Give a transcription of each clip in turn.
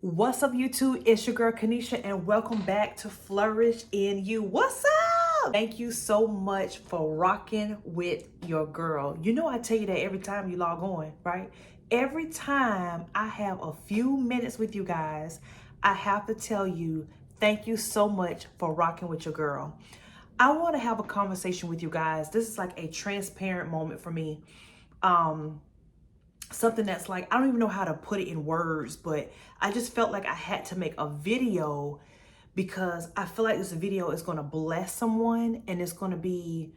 What's up, YouTube? It's your girl Kanisha, and welcome back to Flourish in You. What's up? Thank you so much for rocking with your girl. You know, I tell you that every time you log on, right? Every time I have a few minutes with you guys, I have to tell you thank you so much for rocking with your girl. I want to have a conversation with you guys. This is like a transparent moment for me. Something that's like, I don't even know how to put it in words, but I just felt like I had to make a video because I feel like this video is going to bless someone and it's going to be,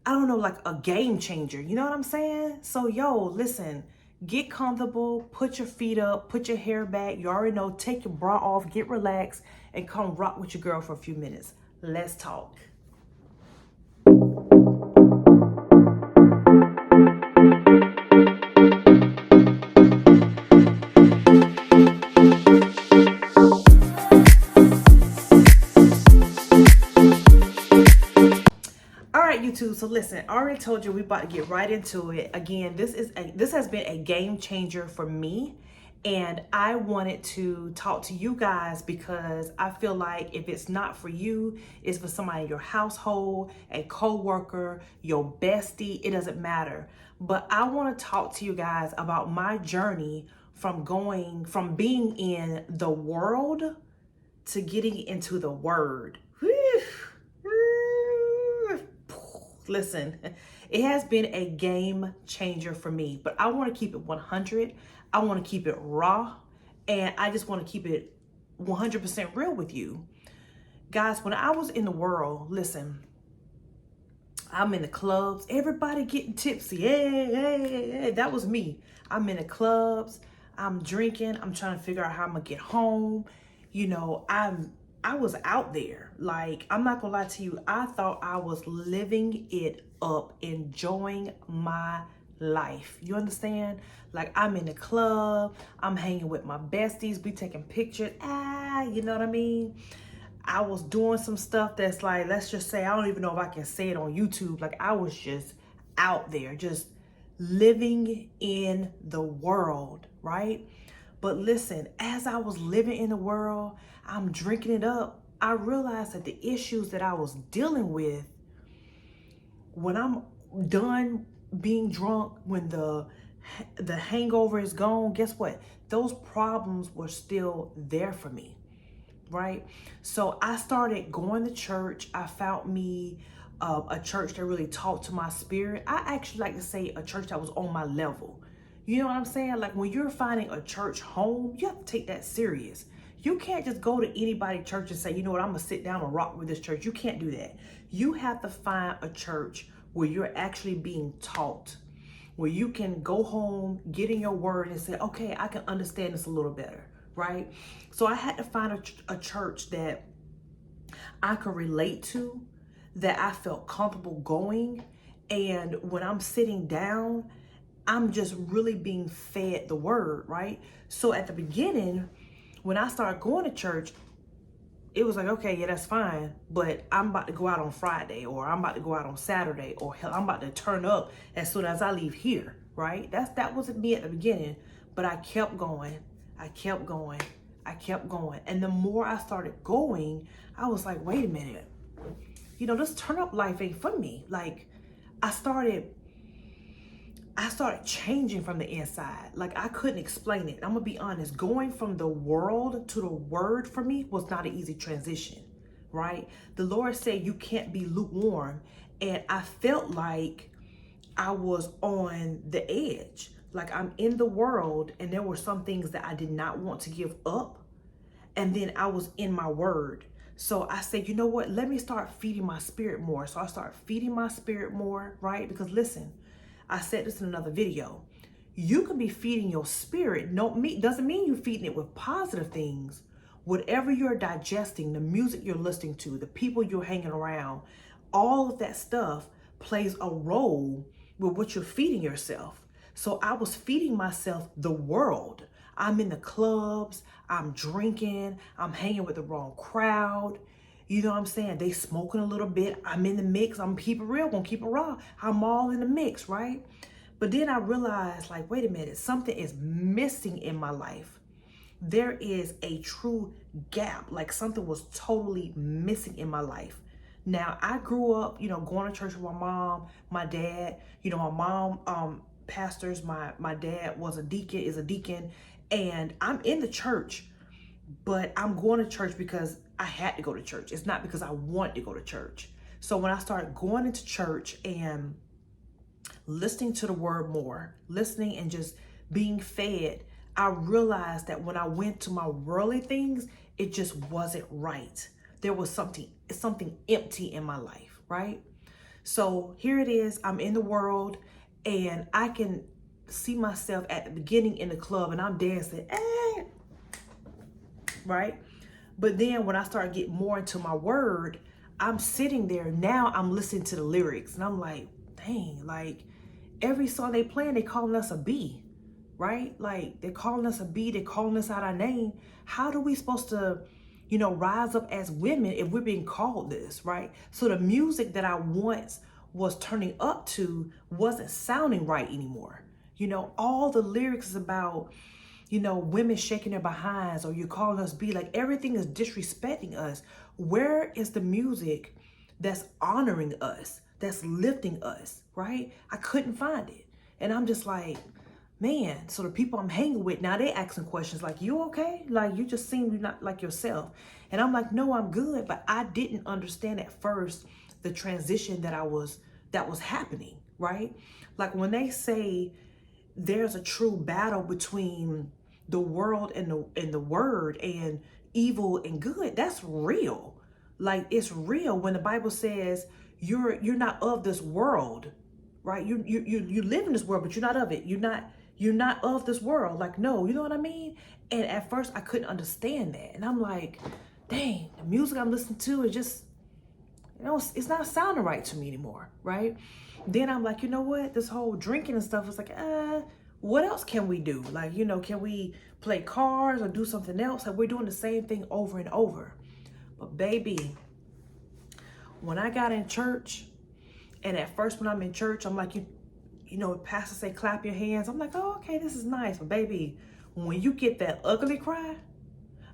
I don't know, like a game changer. You know what I'm saying? So, listen, get comfortable, put your feet up, put your hair back. You already know, take your bra off, get relaxed, and come rock with your girl for a few minutes. Let's talk. YouTube. So listen, I already told you we about to get right into it. Again, this has been a game changer for me, and I wanted to talk to you guys because I feel like if it's not for you, it's for somebody in your household, a co-worker, your bestie, it doesn't matter. But I want to talk to you guys about my journey from being in the world to getting into the word. Listen, it has been a game changer for me, but I want to keep it 100. I want to keep it raw, and I just want to keep it 100% real with you. Guys, when I was in the world, listen, I'm in the clubs, everybody getting tipsy. Hey, that was me. I'm in the clubs, I'm drinking, I'm trying to figure out how I'm gonna get home. You know, I was out there. Like, I'm not gonna lie to you, I thought I was living it up, enjoying my life. You understand? Like, I'm in the club, I'm hanging with my besties, we taking pictures. You know what I mean? I was doing some stuff that's like, let's just say, I don't even know if I can say it on YouTube. Like, I was just out there, just living in the world, right? But listen, as I was living in the world, I'm drinking it up. I realized that the issues that I was dealing with, when I'm done being drunk, when the hangover is gone, guess what? Those problems were still there for me, right? So I started going to church. I found me a church that really talked to my spirit. I actually like to say a church that was on my level. You know what I'm saying? Like, when you're finding a church home, you have to take that serious. You can't just go to anybody's church and say, you know what, I'm gonna sit down and rock with this church. You can't do that. You have to find a church where you're actually being taught, where you can go home, get in your word and say, okay, I can understand this a little better, right? So I had to find a church that I could relate to, that I felt comfortable going. And when I'm sitting down, I'm just really being fed the word, right? So at the beginning, when I started going to church, it was like, okay, yeah, that's fine, but I'm about to go out on Friday, or I'm about to go out on Saturday, or hell, I'm about to turn up as soon as I leave here, right? That wasn't me at the beginning, but I kept going, I kept going, I kept going. And the more I started going, I was like, wait a minute, this turn up life ain't for me. Like, I started changing from the inside. Like, I couldn't explain it. I'm gonna be honest. Going from the world to the word for me was not an easy transition, right? The Lord said you can't be lukewarm. And I felt like I was on the edge. Like, I'm in the world and there were some things that I did not want to give up. And then I was in my word. So I said, you know what? Let me start feeding my spirit more. So I started feeding my spirit more, right? Because listen, I said this in another video. You can be feeding your spirit. Doesn't mean you're feeding it with positive things. Whatever you're digesting, the music you're listening to, the people you're hanging around, all of that stuff plays a role with what you're feeding yourself. So I was feeding myself the world. I'm in the clubs, I'm drinking, I'm hanging with the wrong crowd. You know what I'm saying? They smoking a little bit. I'm in the mix. I'm keep it real, gonna keep it raw. I'm all in the mix, right? But then I realized, like, wait a minute, something is missing in my life. there is a true gap, like something was totally missing in my life. Now, I grew up, going to church with my mom, my dad. My mom pastors, my dad is a deacon, and I'm in the church, but I'm going to church because I had to go to church. It's not because I wanted to go to church. So when I started going into church and listening to the word more, listening and just being fed, I realized that when I went to my worldly things, it just wasn't right. There was something empty in my life, right? So here it is, I'm in the world and I can see myself at the beginning in the club and I'm dancing, right? But then when I start getting more into my word, I'm sitting there, now I'm listening to the lyrics and I'm like, dang, like every song they playing, they calling us a B, right? Like they're calling us a B, they're calling us out our name. How are we supposed to, rise up as women if we're being called this, right? So the music that I once was turning up to wasn't sounding right anymore. All the lyrics is about, women shaking their behinds, or you're calling us B, like everything is disrespecting us. Where is the music that's honoring us, that's lifting us, right? I couldn't find it. And I'm just like, man, so the people I'm hanging with now, they asking questions like, you okay? Like, you just seem not like yourself. And I'm like, no, I'm good. But I didn't understand at first the transition that was happening, right? Like when they say there's a true battle between the world and the word and evil and good, that's real. Like it's real when the Bible says you're not of this world, right? You live in this world, but you're not of it. You're not of this world. Like, no, you know what I mean? And at first I couldn't understand that. And I'm like, dang, the music I'm listening to is just, it's not sounding right to me anymore, right? Then I'm like, you know what? This whole drinking and stuff is like, what else can we do? Like, can we play cards or do something else? Like we're doing the same thing over and over. But baby, when I got in church, and at first when I'm in church, I'm like, pastor say, clap your hands. I'm like, oh, okay, this is nice. But baby, when you get that ugly cry,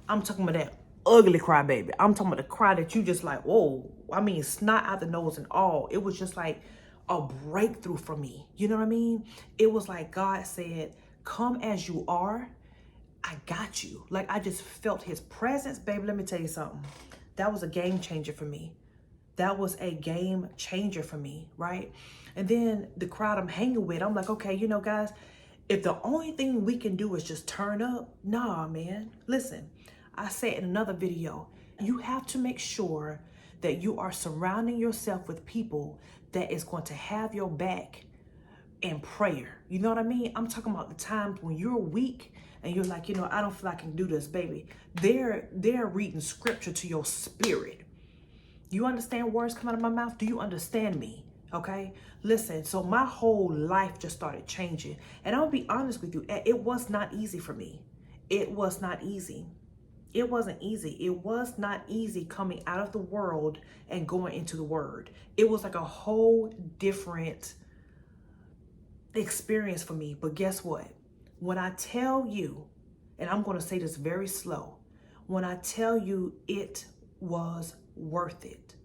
I'm talking about that ugly cry, baby. I'm talking about the cry that you just like, whoa. I mean, snot out the nose and all. It was just like a breakthrough for me. You know what I mean? It was like God said, come as you are. I got you. Like I just felt his presence, baby. Let me tell you something. That was a game changer for me. That was a game changer for me, right? And then the crowd I'm hanging with, I'm like, okay, guys, if the only thing we can do is just turn up, nah, man. Listen, I said in another video, you have to make sure that you are surrounding yourself with people that is going to have your back in prayer. You know what I mean? I'm talking about the times when you're weak and you're like, I don't feel like I can do this, baby. They're reading scripture to your spirit. You understand words come out of my mouth? Do you understand me? Okay? Listen, so my whole life just started changing. And I'll be honest with you, it was not easy for me. It was not easy. It wasn't easy. It was not easy coming out of the world and going into the word. It was like a whole different experience for me. But guess what? When I tell you, and I'm going to say this very slow, when I tell you it was worth it.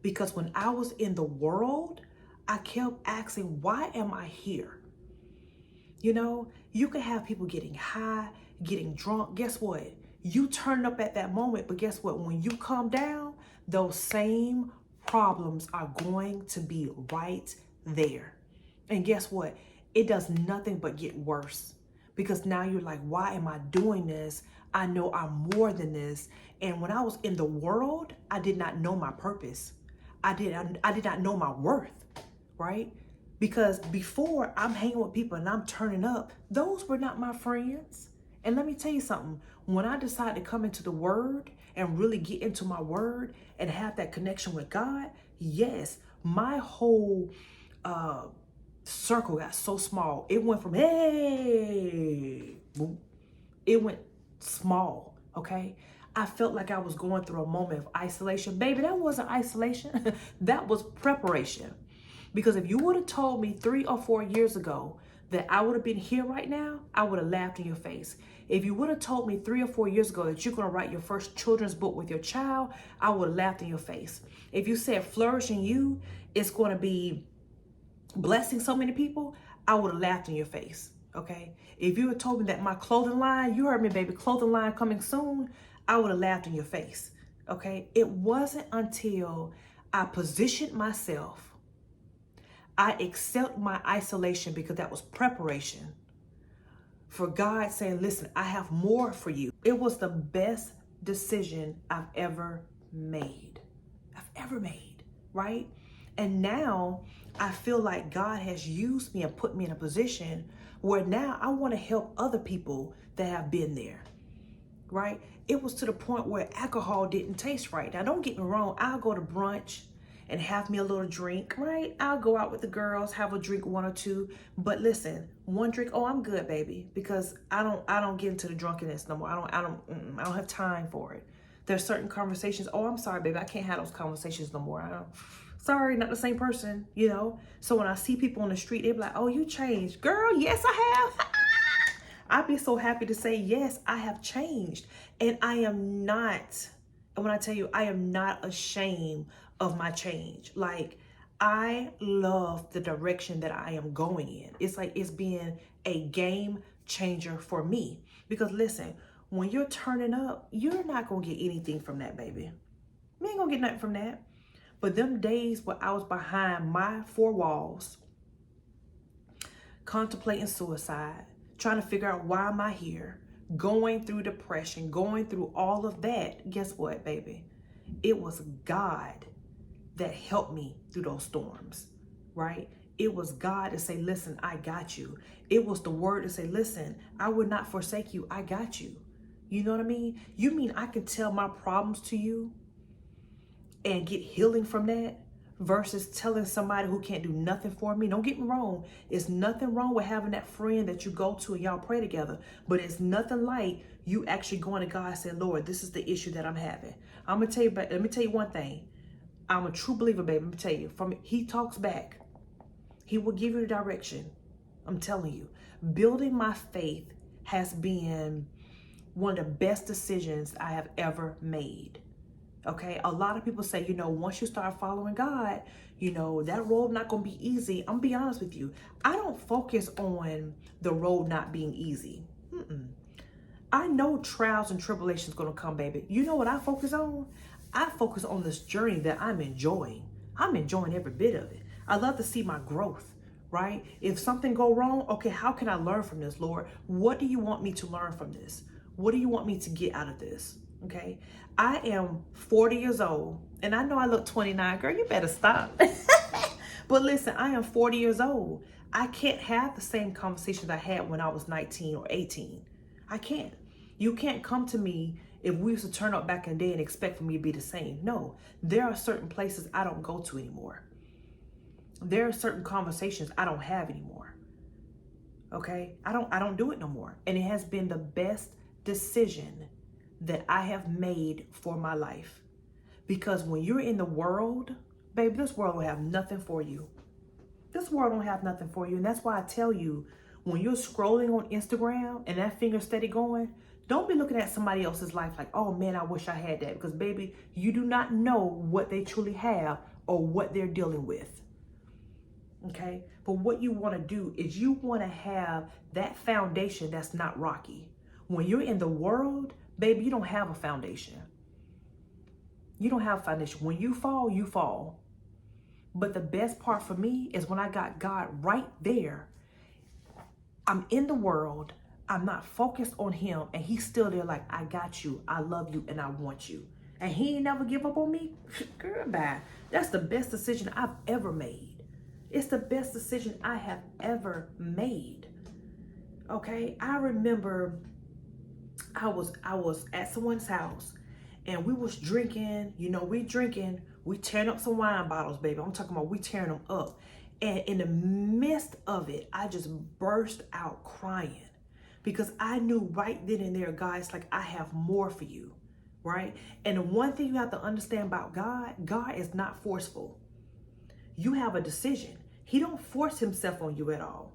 Because when I was in the world, I kept asking, why am I here? You can have people getting high, getting drunk. Guess what? You turn up at that moment, but guess what? When you come down, those same problems are going to be right there. And guess what? It does nothing but get worse. Because now you're like, why am I doing this? I know I'm more than this. And when I was in the world, I did not know my purpose. I did not know my worth, right? Because before I'm hanging with people and I'm turning up, those were not my friends. And let me tell you something. When I decided to come into the word and really get into my word and have that connection with God, yes, my whole circle got so small. It went from, hey, boom. It went small, okay? I felt like I was going through a moment of isolation. Baby, that wasn't isolation. That was preparation. Because if you would have told me 3 or 4 years ago that I would have been here right now, I would have laughed in your face. If you would have told me 3 or 4 years ago that you're going to write your first children's book with your child, I would have laughed in your face. If you said flourishing you is going to be blessing so many people, I would have laughed in your face. Okay. If you had told me that my clothing line, you heard me, baby, clothing line coming soon, I would have laughed in your face. Okay. It wasn't until I positioned myself, I accept my isolation, because that was preparation for God saying, listen, I have more for you. It was the best decision I've ever made. Right? And now I feel like God has used me and put me in a position where now I want to help other people that have been there. Right? It was to the point where alcohol didn't taste right. Now, don't get me wrong. I'll go to brunch and have me a little drink, right? I'll go out with the girls, have a drink, 1 or 2. But listen, 1 drink, oh, I'm good, baby, because I don't get into the drunkenness no more. I don't have time for it. There's certain conversations. Oh, I'm sorry, baby, I can't have those conversations no more. Sorry, not the same person, you know. So when I see people on the street, they be like, oh, you changed, girl. Yes, I have. I'd be so happy to say, yes, I have changed, and I am not. And when I tell you, I am not ashamed of my change. Like, I love the direction that I am going in. It's like it's being a game changer for me. Because listen, when you're turning up, you're not going to get anything from that, baby. You ain't going to get nothing from that. But them days where I was behind my 4 walls, contemplating suicide, trying to figure out why am I here, going through depression, going through all of that, guess what, baby? It was God that helped me through those storms, right? It was God to say, listen, I got you. It was the word to say, listen, I would not forsake you. I got you. You know what I mean? You mean I can tell my problems to you and get healing from that versus telling somebody who can't do nothing for me? Don't get me wrong. It's nothing wrong with having that friend that you go to and y'all pray together, but it's nothing like you actually going to God and saying, Lord, this is the issue that I'm having. I'm going to tell you, let me tell you one thing. I'm a true believer, baby. Let me tell you, he talks back. He will give you the direction. I'm telling you, building my faith has been one of the best decisions I have ever made. Okay. A lot of people say, you know, once you start following God, you know, that road not going to be easy. I'm gonna be honest with you. I don't focus on the road not being easy. I know trials and tribulations going to come, baby. You know what I focus on? I focus on this journey that I'm enjoying. I'm enjoying every bit of it. I love to see my growth, right? If something go wrong, okay, how can I learn from this, Lord? What do you want me to learn from this? What do you want me to get out of this? Okay. I am 40 years old, and I know I look 29. Girl, you better stop. But listen, I am 40 years old. I can't have the same conversations I had when I was 19 or 18. I can't. You can't come to me if we used to turn up back in the day and expect for me to be the same. No, there are certain places I don't go to anymore. There are certain conversations I don't have anymore. Okay? I don't do it no more. And it has been the best decision that I have made for my life. Because when you're in the world, baby, this world will have nothing for you. This world don't have nothing for you. And that's why I tell you, when you're scrolling on Instagram and that finger steady going, don't be looking at somebody else's life like, oh man, I wish I had that. Because baby, you do not know what they truly have or what they're dealing with. Okay? But what you want to do is you want to have that foundation that's not rocky. When you're in the world, baby, you don't have a foundation. You don't have a foundation. When you fall, you fall. But the best part for me is when I got God right there. I'm in the world. I'm not focused on him. And he's still there like, I got you. I love you. And I want you. And he ain't never give up on me. Girl, bye. That's the best decision I've ever made. It's the best decision I have ever made. Okay? I remember I was at someone's house and we was drinking, you know, we tearing up some wine bottles, baby. I'm talking about we tearing them up. And in the midst of it, I just burst out crying because I knew right then and there, guys, like I have more for you, right? And the one thing you have to understand about God, God is not forceful. You have a decision. He don't force himself on you at all.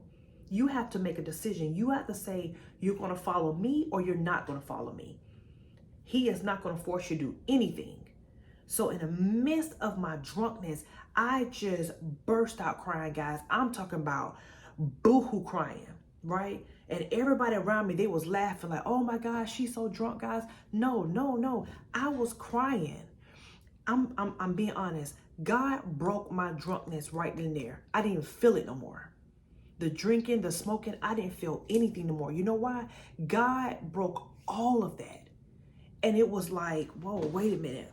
You have to make a decision. You have to say, you're going to follow me or you're not going to follow me. He is not going to force you to do anything. So in the midst of my drunkenness, I just burst out crying, guys. I'm talking about boohoo crying, right? And everybody around me, they was laughing like, oh my gosh, she's so drunk, guys. No. I was crying. I'm being honest. God broke my drunkenness right then and there. I didn't even feel it no more. The drinking, the smoking, I didn't feel anything no more. You know why? God broke all of that. And it was like, whoa, wait a minute.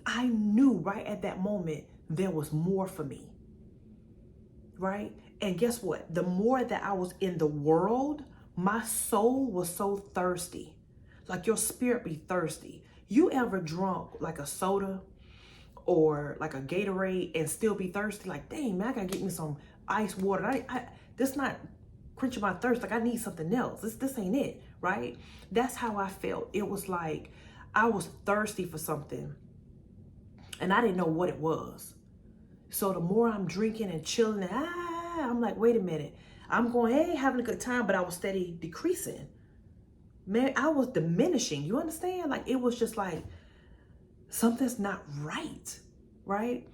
I knew right at that moment there was more for me, right? And guess what? The more that I was in the world, my soul was so thirsty. Like your spirit be thirsty. You ever drunk like a soda or like a Gatorade and still be thirsty? Like, dang, man, I gotta get me some ice water. This not quenching my thirst. Like, I need something else. This ain't it, right? That's how I felt. It was like I was thirsty for something and I didn't know what it was. So the more I'm drinking and chilling, I'm like, wait a minute. I'm going, hey, having a good time, but I was steady decreasing. Man, I was diminishing. You understand? Like, it was just like, something's not right, right?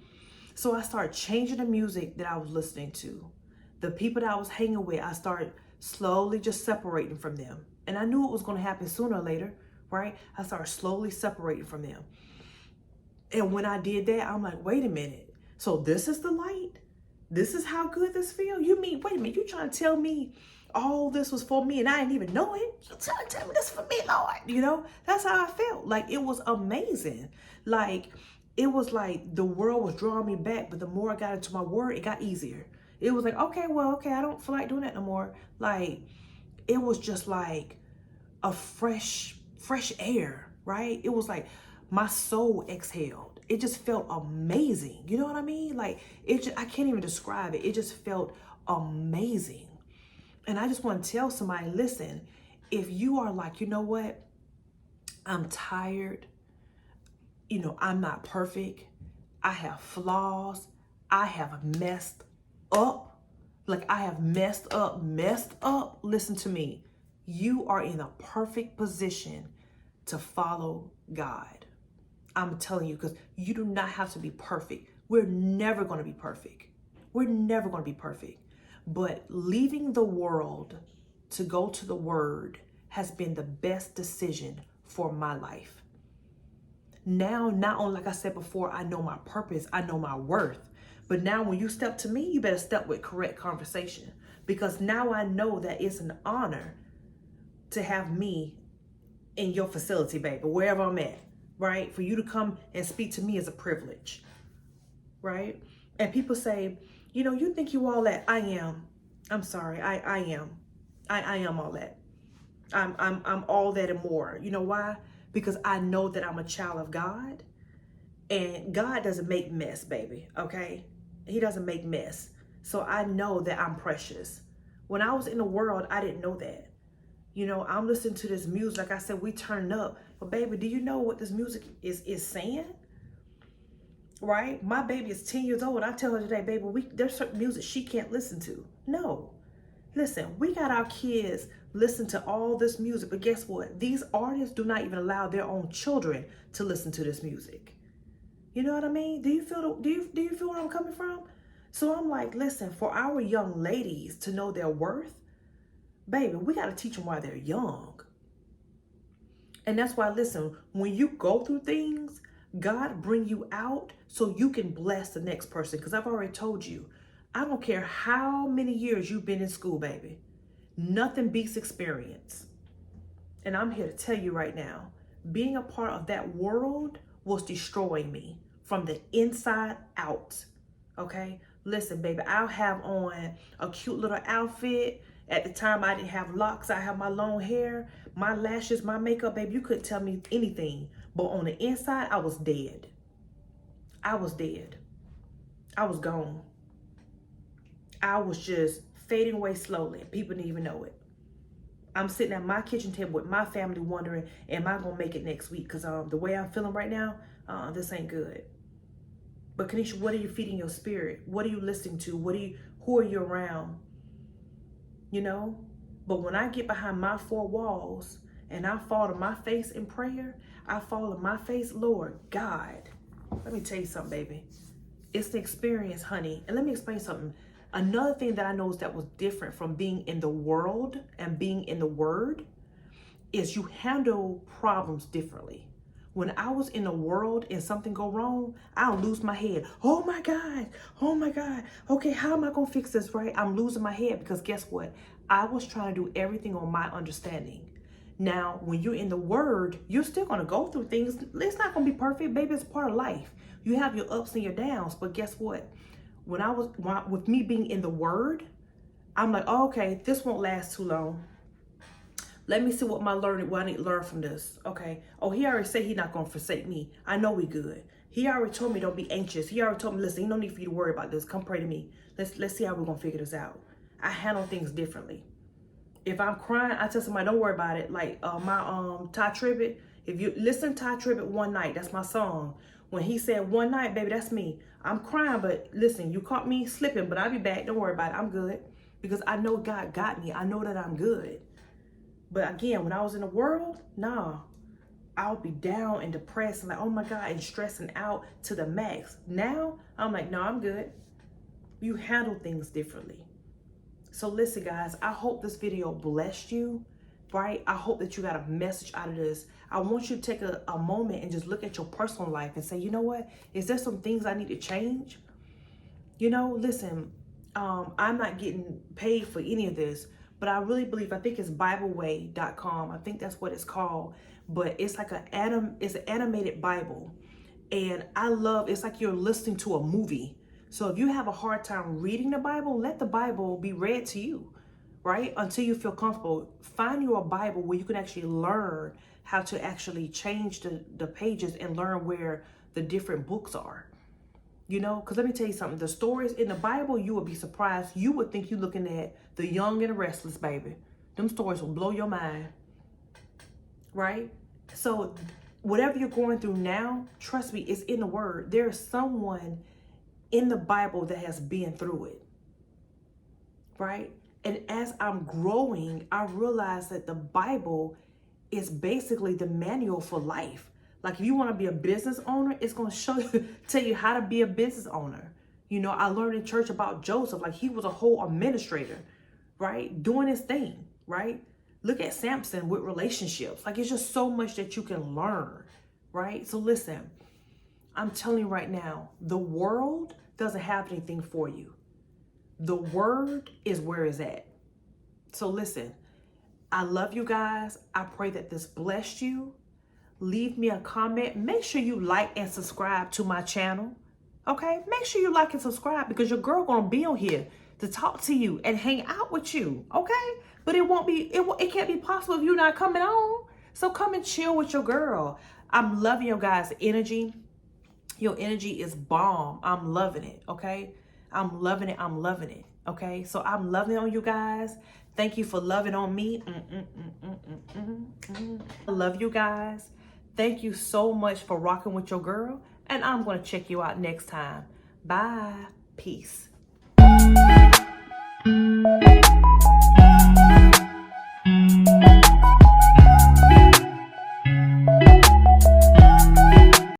So I started changing the music that I was listening to. The people that I was hanging with, I started slowly just separating from them. And I knew it was going to happen sooner or later, right? I started slowly separating from them. And when I did that, I'm like, wait a minute. So this is the light? This is how good this feels? You mean, wait a minute, you trying to tell me all this was for me and I didn't even know it? You trying to tell me this for me, Lord? You know, that's how I felt. Like, it was amazing. Like, it was like the world was drawing me back, but the more I got into my word, it got easier. It was like, okay, I don't feel like doing that no more. Like, it was just like a fresh air, right? It was like my soul exhaled. It just felt amazing. You know what I mean? Like, I can't even describe it. It just felt amazing. And I just want to tell somebody, listen, if you are like, you know what? I'm tired. You know, I'm not perfect. I have flaws. I have messed up. Like, I have messed up. Listen to me. You are in a perfect position to follow God. I'm telling you, because you do not have to be perfect. We're never going to be perfect. We're never going to be perfect. But leaving the world to go to the Word has been the best decision for my life. Now, not only, like I said before, I know my purpose, I know my worth. But now when you step to me, you better step with correct conversation. Because now I know that it's an honor to have me in your facility, baby, wherever I'm at, right? For you to come and speak to me is a privilege, right? And people say, you know, you think you all that. I am. I'm sorry. I am. I am all that. I'm all that and more. You know why? Because I know that I'm a child of God, and God doesn't make mess, baby. Okay? He doesn't make mess. So I know that I'm precious. When I was in the world, I didn't know that. You know, I'm listening to this music. Like I said, we turn up. But baby, do you know what this music is saying? Right? My baby is 10 years old. I tell her today, baby, there's certain music she can't listen to. No. Listen, we got our kids listen to all this music, but guess what? These artists do not even allow their own children to listen to this music. You know what I mean? Do you feel where I'm coming from? So I'm like, listen, for our young ladies to know their worth, baby, we got to teach them while they're young. And that's why, listen, when you go through things, God bring you out so you can bless the next person. Because I've already told you, I don't care how many years you've been in school, baby. Nothing beats experience. And I'm here to tell you right now, being a part of that world was destroying me from the inside out. Okay? Listen, baby, I'll have on a cute little outfit. At the time, I didn't have locks. I have my long hair, my lashes, my makeup, baby. You couldn't tell me anything. But on the inside, I was dead. I was dead. I was gone. I was just fading away slowly. People didn't even know it. I'm sitting at my kitchen table with my family wondering, am I going to make it next week? Because the way I'm feeling right now, this ain't good. But Kanisha, what are you feeding your spirit? What are you listening to? Who are you around? you know? But when I get behind my four walls and I fall to my face in prayer, I fall to my face, Lord God, let me tell you something, baby. It's the experience, honey. And let me explain something. Another thing that I noticed that was different from being in the world and being in the Word is you handle problems differently. When I was in the world and something go wrong, I'll lose my head. Oh my God. Oh my God. Okay, how am I going to fix this, right? I'm losing my head because guess what? I was trying to do everything on my understanding. Now, when you're in the Word, you're still going to go through things. It's not going to be perfect, baby. It's part of life. You have your ups and your downs. But guess what? With me being in the Word, I'm like, oh, okay, this won't last too long. Let me see what I need to learn from this. Okay. Oh, he already said he's not going to forsake me. I know we good. He already told me don't be anxious. He already told me, listen, no need for you to worry about this. Come pray to me. Let's see how we're going to figure this out. I handle things differently. If I'm crying, I tell somebody, don't worry about it. Like my Ty Tribbett, if you listen to Ty Tribbett One Night, that's my song. When he said one night, baby, that's me. I'm crying, but listen, you caught me slipping, but I'll be back. Don't worry about it. I'm good. Because I know God got me. I know that I'm good. But again, when I was in the world, nah, I would be down and depressed and like, oh my God, and stressing out to the max. Now, I'm like, no, I'm good. You handle things differently. So listen, guys, I hope this video blessed you, right? I hope that you got a message out of this. I want you to take a moment and just look at your personal life and say, you know what? Is there some things I need to change? You know, listen, I'm not getting paid for any of this, but I really believe, I think it's BibleWay.com. I think that's what it's called. But it's like it's an animated Bible. And I love, it's like you're listening to a movie. So if you have a hard time reading the Bible, let the Bible be read to you, right? Until you feel comfortable. Find you a Bible where you can actually learn how to actually change the pages and learn where the different books are. You know, because let me tell you something. The stories in the Bible, you would be surprised. You would think you're looking at The Young and the Restless, baby. Them stories will blow your mind, right? So whatever you're going through now, trust me, it's in the Word. There is someone in the Bible that has been through it, right? And as I'm growing, I realize that the Bible is basically the manual for life. Like if you want to be a business owner, it's going to tell you how to be a business owner. You know, I learned in church about Joseph, like he was a whole administrator, right? Doing his thing, right? Look at Samson with relationships. Like it's just so much that you can learn, right? So listen, I'm telling you right now, the world doesn't have anything for you. The Word is where it's at. So listen, I love you guys. I pray that this blessed you. Leave me a comment. Make sure you like and subscribe to my channel. Okay? Make sure you like and subscribe because your girl gonna be on here to talk to you and hang out with you. Okay? But it can't be possible if you're not coming on. So come and chill with your girl. I'm loving your guys' energy. Your energy is bomb. I'm loving it, okay? I'm loving it. I'm loving it, okay? So I'm loving on you guys. Thank you for loving on me. I love you guys. Thank you so much for rocking with your girl. And I'm going to check you out next time. Bye. Peace.